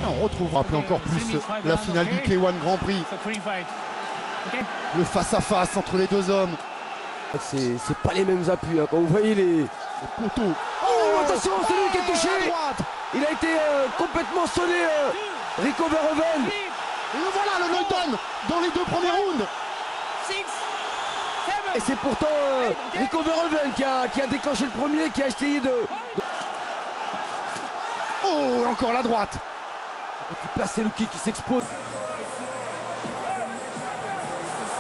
On retrouve, rappelez encore plus la finale du K1 Grand Prix. Le face-à-face entre les deux hommes. C'est pas les mêmes appuis, hein. Quand vous voyez les poteaux. Oh, attention, c'est lui qui est touché. Il a été complètement sonné, Rico Verhoeven. Et le voilà, le knockdown dans les deux premiers rounds. Et c'est pourtant Rico Verhoeven qui a déclenché le premier, qui a essayé de... Oh, encore la droite. Et puis placer le kick qui s'expose.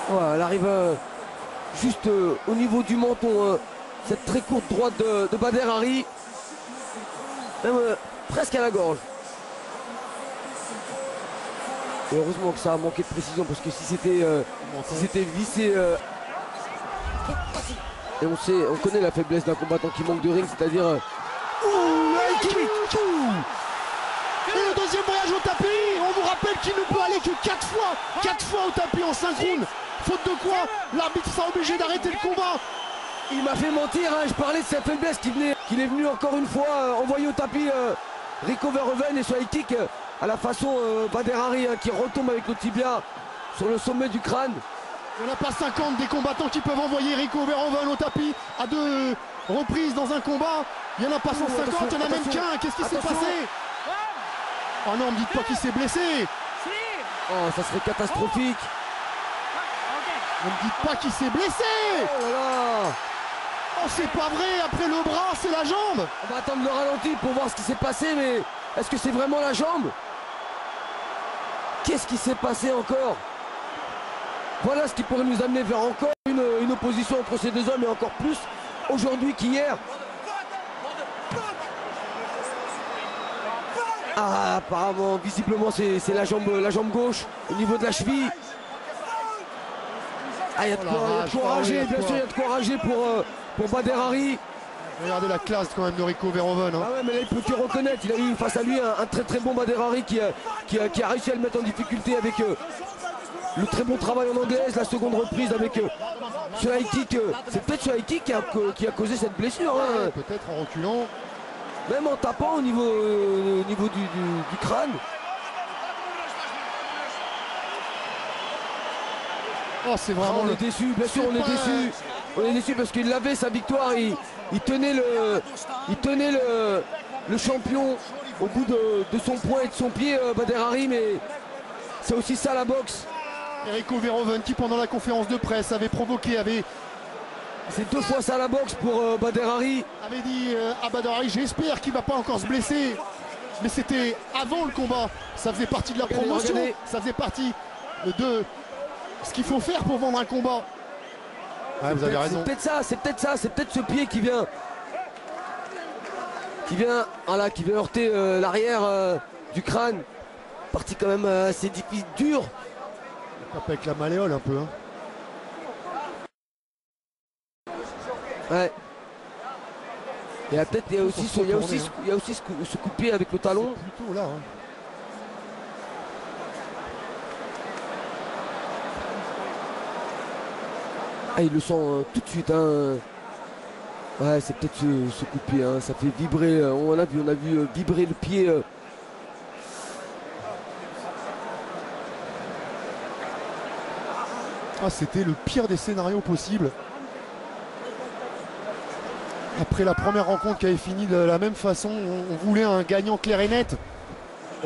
Voilà, elle arrive juste au niveau du menton, cette très courte droite de Bader Hari, même presque à la gorge. Et heureusement que ça a manqué de précision, parce que si c'était vissé, et on connaît la faiblesse d'un combattant qui manque de ring, c'est-à-dire et le deuxième voyage au tapis. On vous rappelle qu'il ne peut aller que 4 fois au tapis en 5 rounds. Faute de quoi, l'arbitre sera obligé d'arrêter le combat. Il m'a fait mentir, hein. Je parlais de sa faiblesse qu'il est venu encore une fois envoyer au tapis Rico Verhoeven et sur les kicks à la façon Bader Hari, hein, qui retombe avec le tibia sur le sommet du crâne. Il n'y en a pas 50 des combattants qui peuvent envoyer Rico Verhoeven au tapis à 2 reprises dans un combat. Il n'y en a pas 150, il n'y en a même qu'un. Qu'est-ce qui s'est passé? Oh non, ne me dites pas qu'il s'est blessé. Oh, ça serait catastrophique. Ne me dites pas qu'il s'est blessé. Oh là là. Oh, c'est pas vrai, après le bras, c'est la jambe. On va attendre le ralenti pour voir ce qui s'est passé, mais est-ce que c'est vraiment la jambe? Qu'est-ce qui s'est passé encore? Voilà ce qui pourrait nous amener vers encore une opposition entre ces deux hommes, et encore plus aujourd'hui qu'hier. Ah, apparemment, visiblement, c'est la jambe gauche au niveau de la cheville. Ah, il y a de quoi rager, bien sûr, il y a de quoi rager pour Bader Hari. Regardez la classe quand même de Rico Verhoeven. Hein. Ah ouais, mais là il peut que reconnaître, il a eu face à lui un très très bon Bader Hari qui a réussi à le mettre en difficulté avec le très bon travail en anglaise, la seconde reprise avec ce high kick. C'est peut-être ce high kick qui a causé cette blessure. Hein. Ouais, peut-être en reculant. Même en tapant au niveau du crâne. Oh, c'est vraiment on est déçu, bien sûr on est déçu. On est déçu parce qu'il avait sa victoire, il tenait le champion au bout de son poing et de son pied, Bader Hari, mais c'est aussi ça la boxe. Rico Verhoeven qui pendant la conférence de presse avait provoqué, c'est 2 fois ça la boxe pour Bader Hari. Avait dit à Bader Hari, j'espère qu'il va pas encore se blesser. Mais c'était avant le combat, ça faisait partie de la promotion, ça faisait partie de ce qu'il faut faire pour vendre un combat. Ouais, vous avez raison. C'est peut-être ce pied qui vient heurter l'arrière du crâne. Partie quand même assez difficile, dur. Il tape avec la malléole un peu. Hein. Ouais. Il y a aussi ce coup de pied avec le talon. Plutôt là. Hein. Ah, il le sent tout de suite. Hein. Ouais, c'est peut-être ce coup de pied. Hein. Ça fait vibrer. On a vu vibrer le pied. Ah, c'était le pire des scénarios possibles. Après la première rencontre qui avait fini de la même façon, on voulait un gagnant clair et net.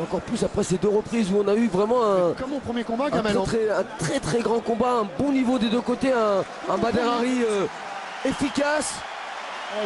Encore plus après ces 2 reprises où on a eu vraiment comme au premier combat, un très très grand combat, un bon niveau des deux côtés, un Bader Hari efficace. Oh,